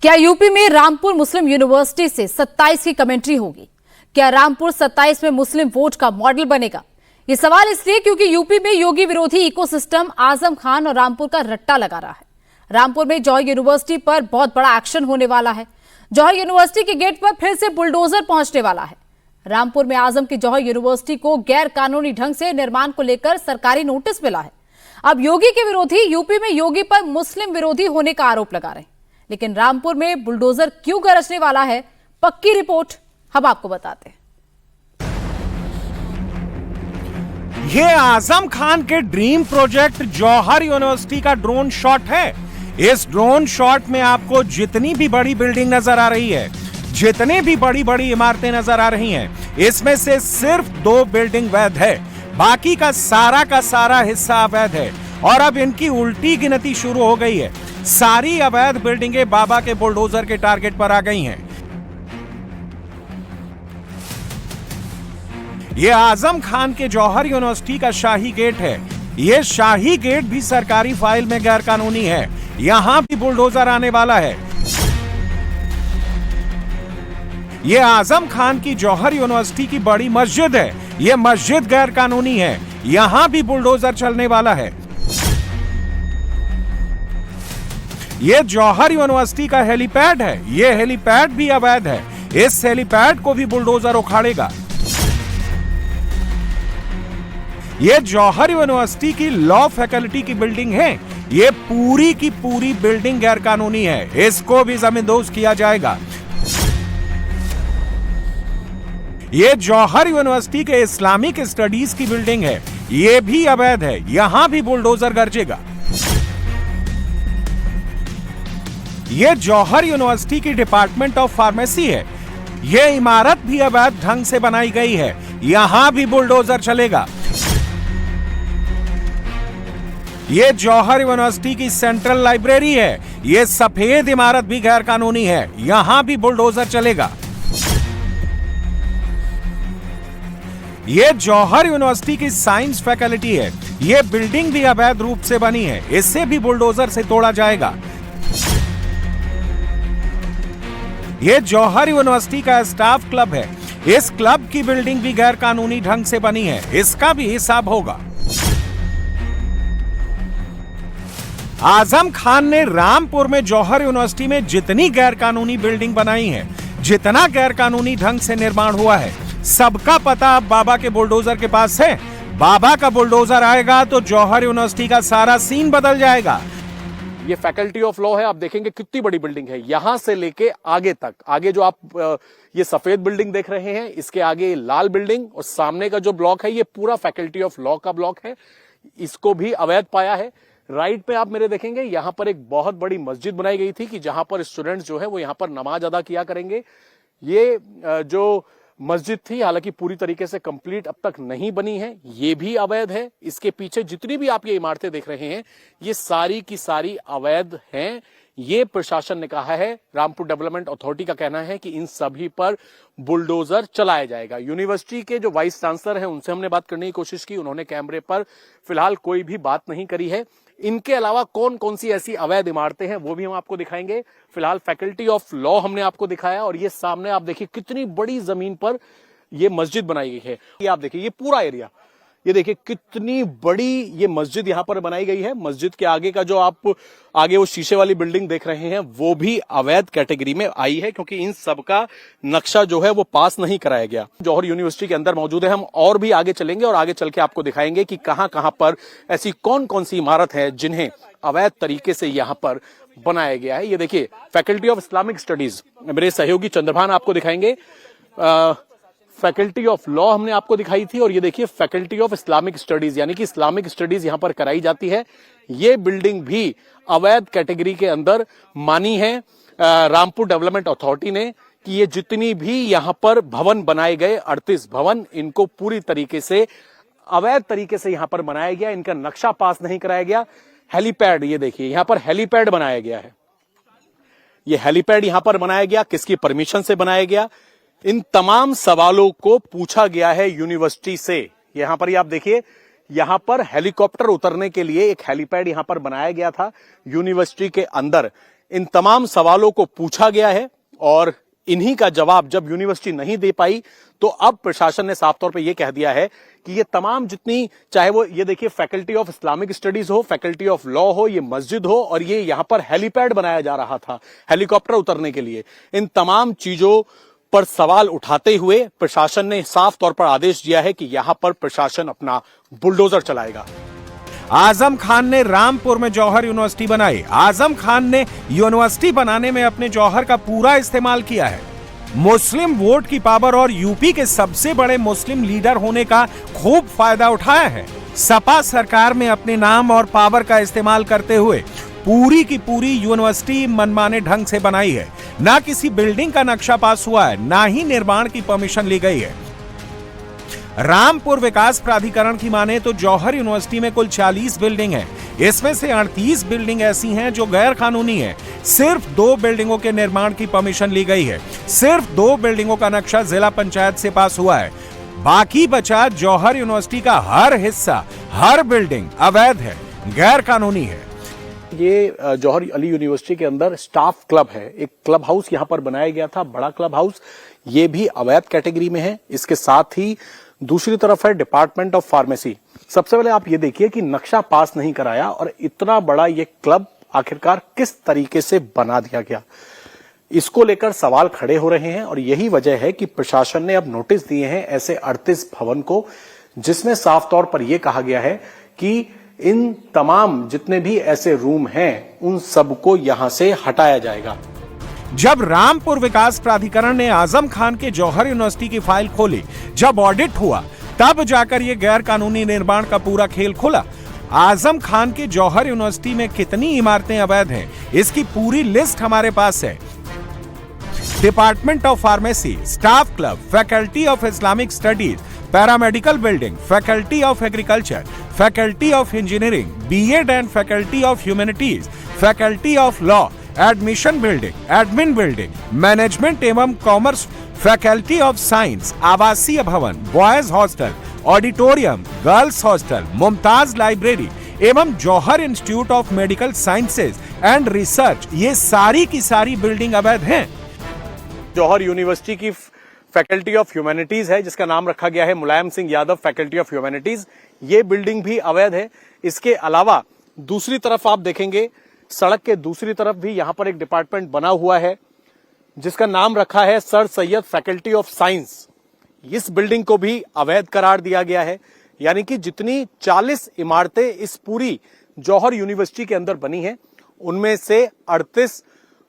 क्या यूपी में रामपुर मुस्लिम यूनिवर्सिटी से 27 की कमेंट्री होगी? क्या रामपुर 27 में मुस्लिम वोट का मॉडल बनेगा? ये सवाल इसलिए क्योंकि यूपी में योगी विरोधी इकोसिस्टम आजम खान और रामपुर का रट्टा लगा रहा है। रामपुर में जौहर यूनिवर्सिटी पर बहुत बड़ा एक्शन होने वाला है। जौहर यूनिवर्सिटी के गेट पर फिर से बुलडोजर पहुंचने वाला है। रामपुर में आजम की जौहर यूनिवर्सिटी को गैर कानूनी ढंग से निर्माण को लेकर सरकारी नोटिस मिला है। अब योगी के विरोधी यूपी में योगी पर मुस्लिम विरोधी होने का आरोप लगा रहे हैं, लेकिन रामपुर में बुलडोजर क्यों गरजने वाला है, पक्की रिपोर्ट हम आपको बताते हैं। ये आजम खान के ड्रीम प्रोजेक्ट जौहर यूनिवर्सिटी का ड्रोन शॉट है। इस ड्रोन शॉट में आपको जितनी भी बड़ी बिल्डिंग नजर आ रही है, जितनी भी बड़ी बड़ी इमारतें नजर आ रही हैं, इसमें से सिर्फ 2 बिल्डिंग वैध है, बाकी का सारा हिस्सा अवैध है। और अब इनकी उल्टी गिनती शुरू हो गई है। सारी अवैध बिल्डिंगें बाबा के बुलडोजर के टारगेट पर आ गई हैं। यह आजम खान के जौहर यूनिवर्सिटी का शाही गेट है। यह शाही गेट भी सरकारी फाइल में गैर कानूनी है। यहां भी बुलडोजर आने वाला है। यह आजम खान की जौहर यूनिवर्सिटी की बड़ी मस्जिद है। यह मस्जिद गैर कानूनी है। यहां भी बुलडोजर चलने वाला है। यह जौहर यूनिवर्सिटी का हेलीपैड है। यह हेलीपैड भी अवैध है। इस हेलीपैड को भी बुलडोजर उखाड़ेगा। यह जौहर यूनिवर्सिटी की लॉ फैकल्टी की बिल्डिंग है। यह पूरी की पूरी बिल्डिंग गैर कानूनी है। इसको भी जमींदोज किया जाएगा। यह जौहर यूनिवर्सिटी के इस्लामिक स्टडीज की बिल्डिंग है। यह भी अवैध है। यहां भी बुलडोजर गरजेगा। यह जौहर यूनिवर्सिटी की डिपार्टमेंट ऑफ फार्मेसी है। यह इमारत भी अवैध ढंग से बनाई गई है। यहां भी बुलडोजर चलेगा। यह जौहर यूनिवर्सिटी की सेंट्रल लाइब्रेरी है। यह सफेद इमारत भी गैर कानूनी है। यहां भी बुलडोजर चलेगा। यह जौहर यूनिवर्सिटी की साइंस फैकल्टी है। यह बिल्डिंग भी अवैध रूप से बनी है। इससे भी बुलडोजर से तोड़ा जाएगा। यह जौहर यूनिवर्सिटी का स्टाफ क्लब है। इस क्लब की बिल्डिंग भी गैर कानूनी ढंग से बनी है। इसका भी हिसाब होगा। आजम खान ने रामपुर में जौहर यूनिवर्सिटी में जितनी गैर कानूनी बिल्डिंग बनाई है, जितना गैर कानूनी ढंग से निर्माण हुआ है, सबका पता अब बाबा के बुलडोजर के पास है। बाबा का बुलडोजर आएगा तो जौहर यूनिवर्सिटी का सारा सीन बदल जाएगा। ये फैकल्टी ऑफ लॉ है। आप देखेंगे कितनी बड़ी बिल्डिंग है, यहां से लेके आगे तक। आगे जो आप ये सफेद बिल्डिंग देख रहे हैं, इसके आगे लाल बिल्डिंग और सामने का जो ब्लॉक है, ये पूरा फैकल्टी ऑफ लॉ का ब्लॉक है। इसको भी अवैध पाया है। राइट पे आप मेरे देखेंगे, यहां पर एक बहुत बड़ी मस्जिद बनाई गई थी कि जहां पर स्टूडेंट्स जो है वो यहां पर नमाज अदा किया करेंगे। ये जो मस्जिद थी, हालांकि पूरी तरीके से कंप्लीट अब तक नहीं बनी है, ये भी अवैध है। इसके पीछे जितनी भी आप ये इमारतें देख रहे हैं, ये सारी की सारी अवैध हैं। ये प्रशासन ने कहा है, रामपुर डेवलपमेंट अथॉरिटी का कहना है कि इन सभी पर बुलडोजर चलाया जाएगा। यूनिवर्सिटी के जो वाइस चांसलर हैं, उनसे हमने बात करने की कोशिश की। उन्होंने कैमरे पर फिलहाल कोई भी बात नहीं करी है। इनके अलावा कौन कौन सी ऐसी अवैध इमारतें हैं वो भी हम आपको दिखाएंगे। फिलहाल फैकल्टी ऑफ लॉ हमने आपको दिखाया और ये सामने आप देखिए कितनी बड़ी जमीन पर ये मस्जिद बनाई गई है। ये आप देखिए, ये पूरा एरिया, ये देखिए कितनी बड़ी ये मस्जिद यहां पर बनाई गई है। मस्जिद के आगे का जो आप आगे वो शीशे वाली बिल्डिंग देख रहे हैं, वो भी अवैध कैटेगरी में आई है, क्योंकि इन सब का नक्शा जो है वो पास नहीं कराया गया। जौहर यूनिवर्सिटी के अंदर मौजूद है। हम और भी आगे चलेंगे और आगे चल के आपको दिखाएंगे कि कहां कहां पर ऐसी कौन कौन सी इमारत है जिन्हें अवैध तरीके से यहां पर बनाया गया है। ये देखिए फैकल्टी ऑफ इस्लामिक स्टडीज, मेरे सहयोगी चंद्रभान आपको दिखाएंगे। फैकल्टी ऑफ लॉ हमने आपको दिखाई थी और ये देखिए फैकल्टी ऑफ इस्लामिक स्टडीज, यानी कि इस्लामिक स्टडीज यहां पर कराई जाती है। ये बिल्डिंग भी अवैध कैटेगरी के अंदर मानी है रामपुर डेवलपमेंट अथॉरिटी ने कि ये जितनी भी यहां पर भवन बनाए गए, 38 भवन, इनको पूरी तरीके से अवैध तरीके से यहां पर बनाया गया। इनका नक्शा पास नहीं कराया गया। हेलीपैड, ये देखिए यहां पर हेलीपैड बनाया गया है। ये हेलीपैड यहां पर बनाया गया, किसकी परमिशन से बनाया गया? इन तमाम सवालों को पूछा गया है यूनिवर्सिटी से। यहां पर आप देखिए, यहां पर हेलीकॉप्टर उतरने के लिए एक हेलीपैड यहां पर बनाया गया था यूनिवर्सिटी के अंदर। इन तमाम सवालों को पूछा गया है और इन्हीं का जवाब जब यूनिवर्सिटी नहीं दे पाई तो अब प्रशासन ने साफ तौर पे ये कह दिया है कि ये तमाम जितनी, चाहे वो ये देखिए फैकल्टी ऑफ इस्लामिक स्टडीज हो, फैकल्टी ऑफ लॉ हो, ये मस्जिद हो और ये यहां पर हेलीपैड बनाया जा रहा था हेलीकॉप्टर उतरने के लिए, इन तमाम चीजों पर सवाल उठाते हुए प्रशासन ने साफ तौर पर आदेश दिया है कि यहां पर प्रशासन अपना बुलडोजर चलाएगा। आजम खान ने रामपुर में जौहर यूनिवर्सिटी बनाई। आजम खान ने यूनिवर्सिटी बनाने में अपने जौहर का पूरा इस्तेमाल किया है। मुस्लिम वोट की पावर और यूपी के सबसे बड़े मुस्लिम लीडर होने का खूब फायदा उठाया है। सपा सरकार में अपने नाम और पावर का इस्तेमाल करते हुए पूरी की पूरी यूनिवर्सिटी मनमाने ढंग से बनाई है। ना किसी बिल्डिंग का नक्शा पास हुआ है, ना ही निर्माण की परमिशन ली गई है। रामपुर विकास प्राधिकरण की माने तो जौहर यूनिवर्सिटी में कुल 40 बिल्डिंग है। इसमें से 38 बिल्डिंग ऐसी हैं जो गैर कानूनी है। सिर्फ 2 बिल्डिंगों के निर्माण की परमिशन ली गई है। सिर्फ 2 बिल्डिंगों का नक्शा जिला पंचायत से पास हुआ है। बाकी बचा जौहर यूनिवर्सिटी का हर हिस्सा, हर बिल्डिंग अवैध है, गैर कानूनी है। ये जौहर अली यूनिवर्सिटी के अंदर स्टाफ क्लब है, एक क्लब हाउस यहां पर बनाया गया था, बड़ा क्लब हाउस, ये भी अवैध कैटेगरी में है। इसके साथ ही दूसरी तरफ है डिपार्टमेंट ऑफ फार्मेसी। सबसे पहले आप ये देखिए कि नक्शा पास नहीं कराया और इतना बड़ा ये क्लब आखिरकार किस तरीके से बना दिया गया, इसको लेकर सवाल खड़े हो रहे हैं। और यही वजह है कि प्रशासन ने अब नोटिस दिए हैं ऐसे 38 भवन को, जिसमें साफ तौर पर यह कहा गया है कि इन तमाम जितने भी ऐसे रूम हैं उन सबको यहां से हटाया जाएगा। जब रामपुर विकास प्राधिकरण ने आजम खान के जौहर यूनिवर्सिटी की फाइल खोली, जब ऑडिट हुआ, तब जाकर यह गैर कानूनी निर्माण का पूरा खेल खुला। आजम खान के जौहर यूनिवर्सिटी में कितनी इमारतें अवैध हैं, इसकी पूरी लिस्ट हमारे पास है। Department of pharmacy, staff club, faculty of Islamic studies, paramedical building, faculty of agriculture, faculty of engineering, BEd and faculty of humanities, faculty of law, admission building, admin building, management एवं commerce, faculty of science, आवासीय भवन, boys hostel, auditorium, girls hostel, Mumtaz library एवं Jauhar institute of medical sciences and research, ये सारी की सारी building अवैध हैं। जौहर यूनिवर्सिटी की फैकल्टी ऑफ ह्यूमैनिटीज है, जिसका नाम रखा गया है Mulayam Singh Yadav faculty of humanities, ये बिल्डिंग भी अवैध है। इसके अलावा दूसरी तरफ आप देखेंगे, सड़क के दूसरी तरफ भी यहां पर एक डिपार्टमेंट बना हुआ है जिसका नाम रखा है sir Syed faculty of science. इस बिल्डिंग को भी अवैध करार दिया गया है। यानी कि जितनी 40 इमारतें इस पूरी जौहर यूनिवर्सिटी के अंदर बनी हैं, उनमें से 38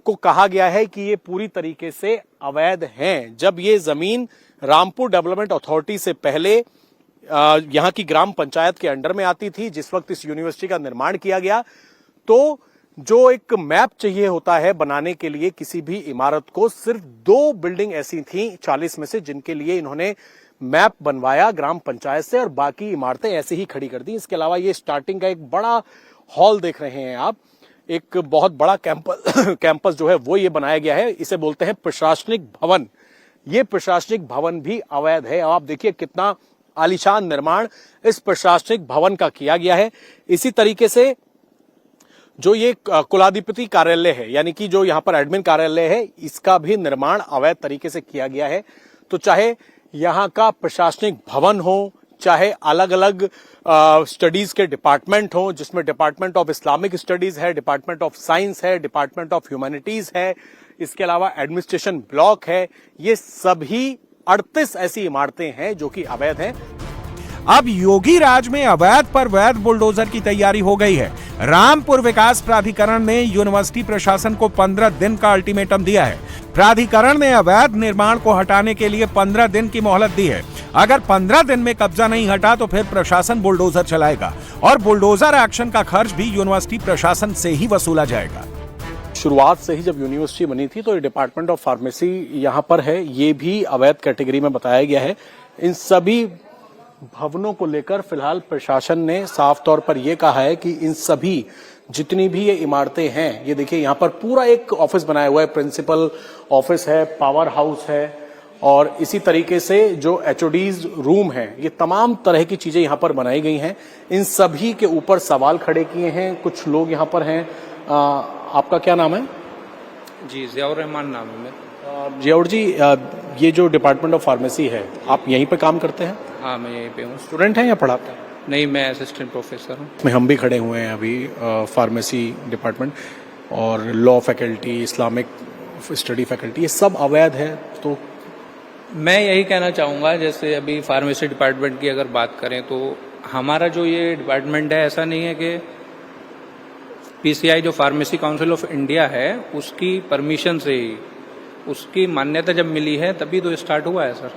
को कहा गया है कि ये पूरी तरीके से अवैध हैं। जब ये जमीन रामपुर डेवलपमेंट अथॉरिटी से पहले यहां की ग्राम पंचायत के अंडर में आती थी, जिस वक्त इस यूनिवर्सिटी का निर्माण किया गया, तो जो एक मैप चाहिए होता है बनाने के लिए किसी भी इमारत को, सिर्फ 2 बिल्डिंग ऐसी थी 40 में से जिनके लिए इन्होंने मैप बनवाया ग्राम पंचायत से, और बाकी इमारतें ऐसे ही खड़ी कर दी। इसके अलावा ये स्टार्टिंग का एक बड़ा हॉल देख रहे हैं आप, एक बहुत बड़ा कैंपस जो है वो ये बनाया गया है, इसे बोलते हैं प्रशासनिक भवन। ये प्रशासनिक भवन भी अवैध है। आप देखिए कितना आलीशान निर्माण इस प्रशासनिक भवन का किया गया है। इसी तरीके से जो ये कुलाधिपति कार्यालय है, यानी कि जो यहाँ पर एडमिन कार्यालय है, इसका भी निर्माण अवैध तरीके से किया गया है। तो चाहे यहाँ का प्रशासनिक भवन हो, चाहे अलग अलग स्टडीज के डिपार्टमेंट हो, जिसमें डिपार्टमेंट ऑफ इस्लामिक स्टडीज है, डिपार्टमेंट ऑफ साइंस है, डिपार्टमेंट ऑफ ह्यूमैनिटीज है, इसके अलावा एडमिनिस्ट्रेशन ब्लॉक है, ये सभी 38 ऐसी इमारतें हैं जो कि अवैध हैं। अब योगी राज में अवैध पर वैध बुलडोजर की तैयारी हो गई है। रामपुर विकास प्राधिकरण ने यूनिवर्सिटी प्रशासन को 15 दिन का अल्टीमेटम दिया है। प्राधिकरण ने अवैध निर्माण को हटाने के लिए 15 दिन की मोहलत दी है। अगर 15 दिन में कब्जा नहीं हटा तो फिर प्रशासन बुलडोजर चलाएगा और बुलडोजर एक्शन का खर्च भी यूनिवर्सिटी प्रशासन से ही वसूला जाएगा। शुरुआत से ही जब यूनिवर्सिटी बनी थी तो ये डिपार्टमेंट ऑफ फार्मेसी यहाँ पर है, ये भी अवैध कैटेगरी में बताया गया है। इन सभी भवनों को लेकर फिलहाल प्रशासन ने साफ तौर पर यह कहा है कि इन सभी जितनी भी ये इमारतें हैं, ये देखिए यहाँ पर पूरा एक ऑफिस बनाया हुआ है, प्रिंसिपल ऑफिस है, पावर हाउस है, और इसी तरीके से जो एचओडीज रूम है, ये तमाम तरह की चीजें यहाँ पर बनाई गई हैं। इन सभी के ऊपर सवाल खड़े किए हैं कुछ लोग यहाँ पर हैं। आपका क्या नाम है? जी, ज़ियाउर रहमान नाम है मेरा। जियाउर जी, ये जो डिपार्टमेंट ऑफ फार्मेसी है, आप यहीं पे काम करते हैं? हाँ, मैं यहीं पे हूँ। स्टूडेंट हैं या पढ़ाते हैं? नहीं, मैं असिस्टेंट प्रोफेसर हूँ। में हम भी खड़े हुए हैं अभी फार्मेसी डिपार्टमेंट और law faculty, Islamic study faculty, ये सब अवैध है। तो मैं यही कहना चाहूँगा, जैसे अभी फार्मेसी डिपार्टमेंट की अगर बात करें तो हमारा जो ये डिपार्टमेंट है, ऐसा नहीं है कि पीसीआई जो फार्मेसी काउंसिल ऑफ इंडिया है उसकी परमिशन से ही, उसकी मान्यता जब मिली है तभी तो स्टार्ट हुआ है सर।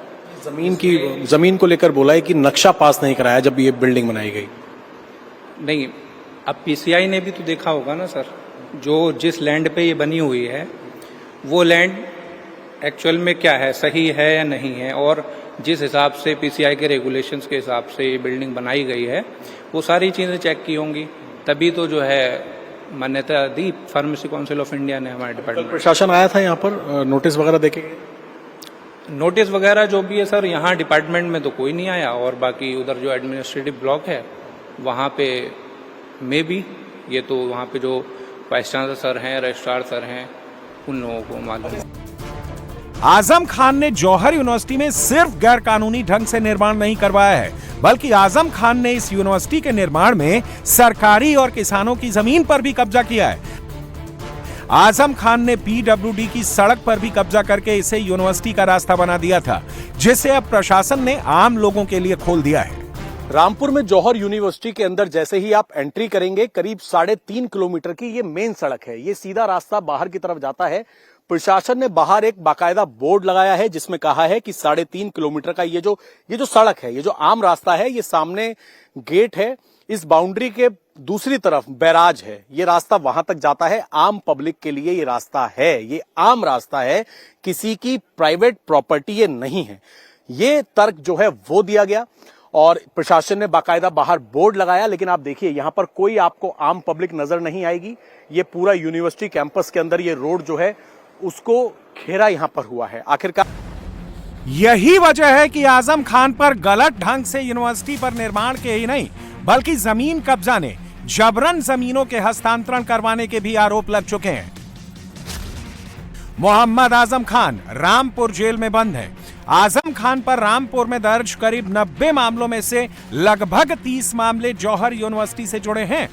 जमीन को लेकर बोला है कि नक्शा पास नहीं कराया जब ये बिल्डिंग बनाई गई। नहीं, अब पीसीआई ने भी तो देखा होगा ना सर, जो जिस लैंड पे ये बनी हुई है वो लैंड एक्चुअल में क्या है, सही है या नहीं है, और जिस हिसाब से पीसीआई के रेगुलेशंस के हिसाब से ये बिल्डिंग बनाई गई है वो सारी चीज़ें चेक की होंगी, तभी तो जो है मान्यता दी फार्मेसी काउंसिल ऑफ इंडिया ने हमारे डिपार्टमेंट। प्रशासन आया था यहाँ पर, नोटिस वगैरह देके? नोटिस वगैरह जो भी है सर, यहाँ डिपार्टमेंट में तो कोई नहीं आया, और बाकी उधर जो एडमिनिस्ट्रेटिव ब्लॉक है वहाँ पे मे भी, ये तो वहाँ पे जो वाइस चांसलर सर हैं, रजिस्ट्रार सर हैं, उन लोगों को मालूम है। आजम खान ने जौहर यूनिवर्सिटी में सिर्फ गैर कानूनी ढंग से निर्माण नहीं करवाया है, बल्कि आजम खान ने इस यूनिवर्सिटी के निर्माण में सरकारी और किसानों की जमीन पर भी कब्जा किया है। आजम खान ने पीडब्ल्यूडी की सड़क पर भी कब्जा करके इसे यूनिवर्सिटी का रास्ता बना दिया था, जिसे अब प्रशासन ने आम लोगों के लिए खोल दिया है। रामपुर में जौहर यूनिवर्सिटी के अंदर जैसे ही आप एंट्री करेंगे, करीब 3.5 किलोमीटर की ये मेन सड़क है। ये सीधा रास्ता बाहर की तरफ जाता है। प्रशासन ने बाहर एक बाकायदा बोर्ड लगाया है जिसमें कहा है कि 3.5 किलोमीटर का ये जो सड़क है, ये जो आम रास्ता है, ये सामने गेट है, इस बाउंड्री के दूसरी तरफ बैराज है, ये रास्ता वहां तक जाता है। आम पब्लिक के लिए ये रास्ता है, ये आम रास्ता है, किसी की प्राइवेट प्रॉपर्टी ये नहीं है। ये तर्क जो है वो दिया गया और प्रशासन ने बाकायदा बाहर बोर्ड लगाया, लेकिन आप देखिए यहां पर कोई आपको आम पब्लिक नजर नहीं आएगी। ये पूरा यूनिवर्सिटी कैंपस के अंदर ये रोड जो है उसको घेरा यहां पर हुआ है। आखिरकार यही वजह है कि आजम खान पर गलत ढंग से यूनिवर्सिटी पर निर्माण के ही नहीं, बल्कि जमीन कब्जाने, जबरन जमीनों के हस्तांतरण करवाने के भी आरोप लग चुके हैं। मोहम्मद आजम खान रामपुर जेल में बंद है। आजम खान पर रामपुर में दर्ज करीब 90 मामलों में से लगभग 30 मामले जौहर यूनिवर्सिटी से जुड़े हैं।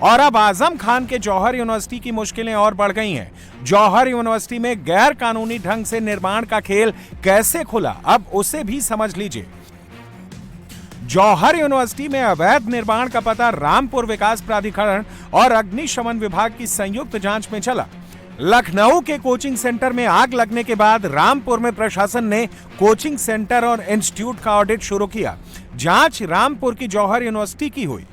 और अब आजम खान के जौहर यूनिवर्सिटी की मुश्किलें और बढ़ गई हैं। जौहर यूनिवर्सिटी में गैर कानूनी ढंग से निर्माण का खेल कैसे खुला, अब उसे भी समझ लीजिए। जौहर यूनिवर्सिटी में अवैध निर्माण का पता रामपुर विकास प्राधिकरण और अग्निशमन विभाग की संयुक्त जांच में चला। लखनऊ के कोचिंग सेंटर में आग लगने के बाद रामपुर में प्रशासन ने कोचिंग सेंटर और इंस्टीट्यूट का ऑडिट शुरू किया। जांच रामपुर की जौहर यूनिवर्सिटी की हुई।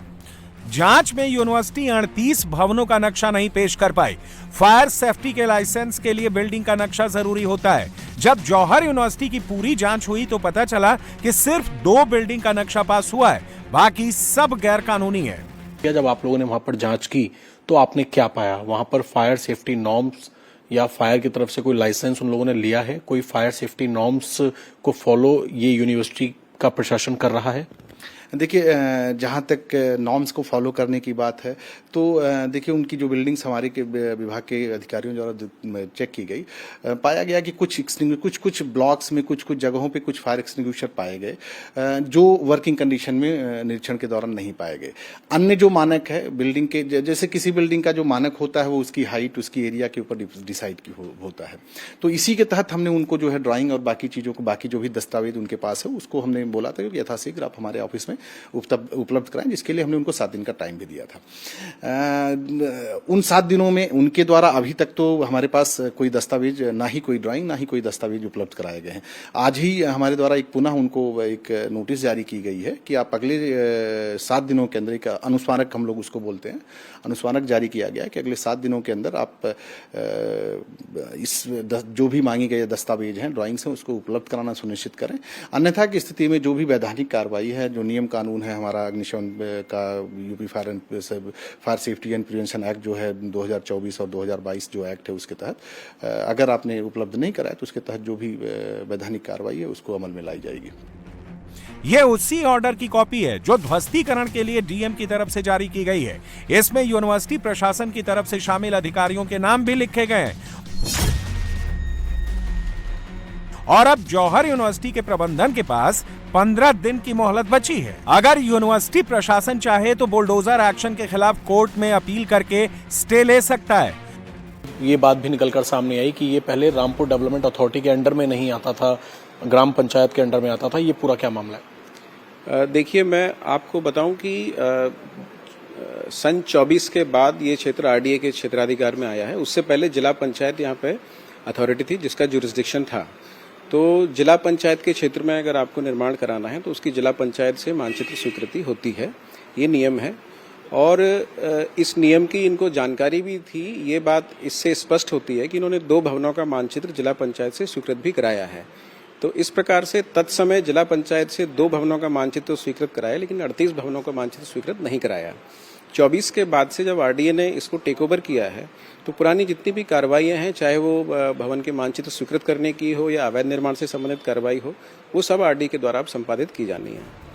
जांच में यूनिवर्सिटी 38 भवनों का नक्शा नहीं पेश कर पाई। फायर सेफ्टी के लाइसेंस के लिए बिल्डिंग का नक्शा जरूरी होता है। जब जौहर यूनिवर्सिटी की पूरी जांच हुई तो पता चला कि सिर्फ 2 बिल्डिंग का नक्शा पास हुआ है, बाकी सब गैर कानूनी है। जब आप लोगों ने वहां पर जांच की तो आपने क्या पाया? वहां पर फायर सेफ्टी नॉर्म्स या फायर की तरफ से कोई लाइसेंस उन लोगों ने लिया है? कोई फायर सेफ्टी नॉर्म्स को फॉलो ये यूनिवर्सिटी का प्रशासन कर रहा है? देखिए, जहाँ तक नॉर्म्स को फॉलो करने की बात है तो देखिए उनकी जो बिल्डिंग्स हमारे के विभाग के अधिकारियों द्वारा चेक की गई, पाया गया कि कुछ ब्लॉक्स में कुछ जगहों पे कुछ फायर एक्सटिंग्विशर पाए गए जो वर्किंग कंडीशन में निरीक्षण के दौरान नहीं पाए गए। अन्य जो मानक है बिल्डिंग के, जैसे किसी बिल्डिंग का जो मानक होता है वो उसकी हाइट, उसकी एरिया के ऊपर डिसाइड होता है। तो इसी के तहत हमने उनको जो है ड्राइंग और बाकी चीज़ों को, बाकी जो भी दस्तावेज उनके पास है उसको हमने बोला था कि यथाशीघ्र आप हमारे ऑफिस में उपलब्ध कराएं, जिसके लिए हमने उनको 7 दिन का टाइम भी दिया था। उन 7 दिनों में उनके द्वारा अभी तक तो हमारे पास कोई दस्तावेज, ना ही कोई ड्राइंग, ना ही कोई दस्तावेज उपलब्ध कराए गए हैं। आज ही हमारे द्वारा एक पुनः उनको एक नोटिस जारी की गई है कि आप अगले 7 दिनों के अंदर, एक अनुस्मारक हम लोग उसको बोलते हैं, अनुस्मारक जारी किया गया है कि अगले 7 दिनों के अंदर आप जो भी मांगे गए दस्तावेज हैं, ड्राइंग्स हैं, उसको उपलब्ध कराना सुनिश्चित करें। अन्यथा की स्थिति में जो भी वैधानिक कार्रवाई है, जो नियम कानून है हमारा अग्निशमन का, UP fire safety and prevention act जो है 2024 और 2022 जो एक्ट है उसके तहत अगर आपने उपलब्ध नहीं कराया तो उसके तहत जो भी वैधानिक कार्रवाई है उसको अमल में लाई जाएगी। ये उसी ऑर्डर की कॉपी है जो ध्वस्तीकरण के लिए डीएम की तरफ से जारी की गई है। इसमें यूनिवर्सिटी प्रशासन की तरफ से शामिल अधिकारियों के नाम भी लिखे गए हैं। और अब जौहर यूनिवर्सिटी के प्रबंधन के पास 15 दिन की मोहलत बची है। अगर यूनिवर्सिटी प्रशासन चाहे तो बुलडोजर एक्शन के खिलाफ कोर्ट में अपील करके स्टे ले सकता है। ये बात भी निकलकर सामने आई कि ये पहले रामपुर डेवलपमेंट अथॉरिटी के अंडर में नहीं आता था, ग्राम पंचायत के अंडर में आता था। ये पूरा क्या मामला है? देखिए, मैं आपको बताऊं कि सन 24 के बाद ये क्षेत्र आरडीए के क्षेत्राधिकार में आया है। उससे पहले जिला पंचायत यहाँ पे अथॉरिटी थी जिसका जुरिस्डिक्शन था। तो जिला पंचायत के क्षेत्र में अगर आपको निर्माण कराना है तो उसकी जिला पंचायत से मानचित्र स्वीकृति होती है, ये नियम है। और इस नियम की इनको जानकारी भी थी। ये बात इससे स्पष्ट होती है कि इन्होंने 2 भवनों का मानचित्र जिला पंचायत से स्वीकृत भी कराया है। तो इस प्रकार से तत्समय जिला पंचायत से 2 भवनों का मानचित्र स्वीकृत कराया, लेकिन 38 भवनों का मानचित्र स्वीकृत नहीं कराया। 24 के बाद से जब आरडीए ने इसको टेक ओवर किया है तो पुरानी जितनी भी कार्रवाइयां हैं, चाहे वो भवन के मानचित्र स्वीकृत करने की हो या अवैध निर्माण से संबंधित कार्रवाई हो, वो सब आरडीए के द्वारा अब संपादित की जानी है।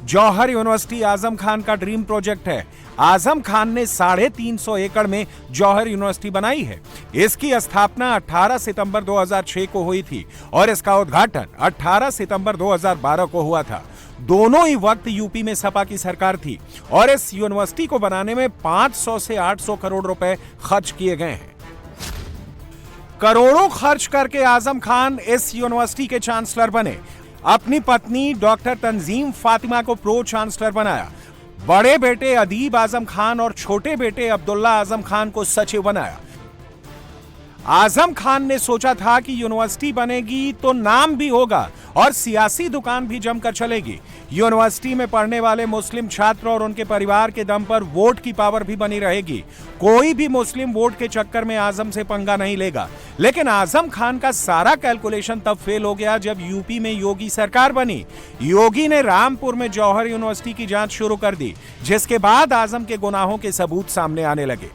जौहर यूनिवर्सिटी आजम खान का ड्रीम प्रोजेक्ट है। आजम खान ने 350 एकड़ में जौहर यूनिवर्सिटी बनाई है। इसकी स्थापना 18 सितंबर 2006 को हुई थी और इसका उद्घाटन 18 सितंबर 2012 को हुआ था। दोनों ही वक्त यूपी में सपा की सरकार थी और इस यूनिवर्सिटी को बनाने में 500 से 800 करोड़ रुपए खर्च किए गए हैं। करोड़ों खर्च करके आजम खान इस यूनिवर्सिटी के चांसलर बने। अपनी पत्नी डॉक्टर तंजीम फातिमा को प्रो चांसलर बनाया। बड़े बेटे अदीब आजम खान और छोटे बेटे अब्दुल्ला आजम खान को सचिव बनाया। आजम खान ने सोचा था कि यूनिवर्सिटी बनेगी तो नाम भी होगा और सियासी दुकान भी जमकर चलेगी। यूनिवर्सिटी में पढ़ने वाले मुस्लिम छात्र और उनके परिवार के दम पर वोट की पावर भी बनी रहेगी। कोई भी मुस्लिम वोट के चक्कर में आजम से पंगा नहीं लेगा। लेकिन आजम खान का सारा कैलकुलेशन तब फेल हो गया जब यूपी में योगी सरकार बनी। योगी ने रामपुर में जौहर यूनिवर्सिटी की जांच शुरू कर दी, जिसके बाद आजम के गुनाहों के सबूत सामने आने लगे।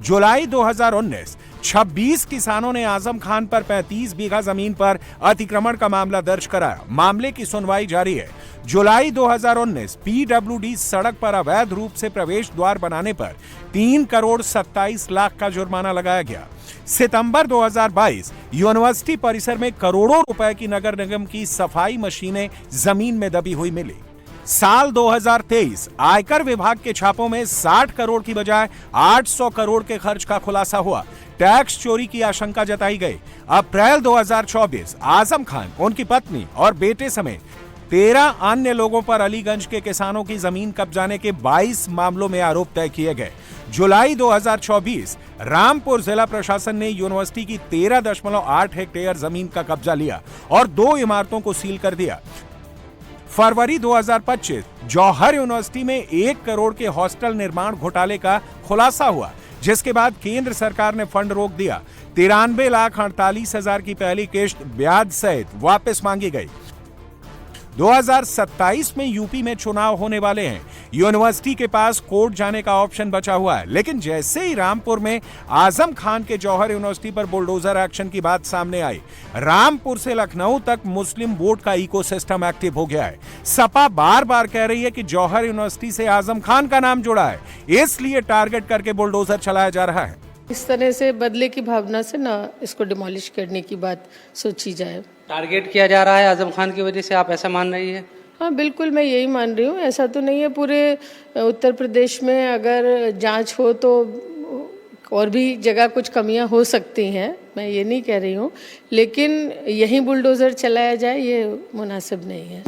जुलाई 2019 26 किसानों ने आजम खान पर 35 बीघा जमीन पर अतिक्रमण का मामला दर्ज कराया। मामले की सुनवाई जारी है। जुलाई 2019 पीडब्ल्यूडी सड़क पर अवैध रूप से प्रवेश द्वार बनाने पर 3 करोड़ 27 लाख का जुर्माना लगाया गया। सितंबर 2022 यूनिवर्सिटी परिसर में करोड़ों रुपए की नगर निगम की सफाई मशीनें जमीन में दबी हुई मिली। साल 2023 आयकर विभाग के छापों में 60 करोड़ की बजाय 800 करोड़ के खर्च का खुलासा हुआ। टैक्स चोरी की आशंका जताई गई। अप्रैल 2024 आजम खान, उनकी पत्नी और बेटे समेत 13 अन्य लोगों पर अलीगंज के किसानों की जमीन कब्जाने के 22 मामलों में आरोप तय किए गए। जुलाई 2024 रामपुर जिला प्रशासन ने यूनिवर्सिटी की 13.8 हेक्टेयर जमीन का कब्जा लिया और 2 इमारतों को सील कर दिया। फरवरी 2025 जौहर यूनिवर्सिटी में 1 करोड़ के हॉस्टल निर्माण घोटाले का खुलासा हुआ, जिसके बाद केंद्र सरकार ने फंड रोक दिया। 93,48,000 की पहली किश्त ब्याज सहित वापस मांगी गई। 2027 में यूपी में चुनाव होने वाले हैं। यूनिवर्सिटी के पास कोर्ट जाने का ऑप्शन बचा हुआ है, लेकिन जैसे ही रामपुर में आजम खान के जौहर यूनिवर्सिटी पर बुलडोजर एक्शन की बात सामने आई, रामपुर से लखनऊ तक मुस्लिम वोट का इकोसिस्टम एक्टिव हो गया है। सपा बार बार कह रही है कि जौहर यूनिवर्सिटी से आजम खान का नाम जुड़ा है, इसलिए टारगेट करके बुलडोजर चलाया जा रहा है। इस तरह से बदले की भावना से ना इसको डिमोलिश करने की बात सोची जाए। टारगेट किया जा रहा है आजम खान की वजह से, आप ऐसा मान रही है? हाँ, बिल्कुल मैं यही मान रही हूँ। ऐसा तो नहीं है, पूरे उत्तर प्रदेश में अगर जांच हो तो और भी जगह कुछ कमियां हो सकती हैं, मैं ये नहीं कह रही हूँ, लेकिन यही बुलडोजर चलाया जाए ये मुनासिब नहीं है।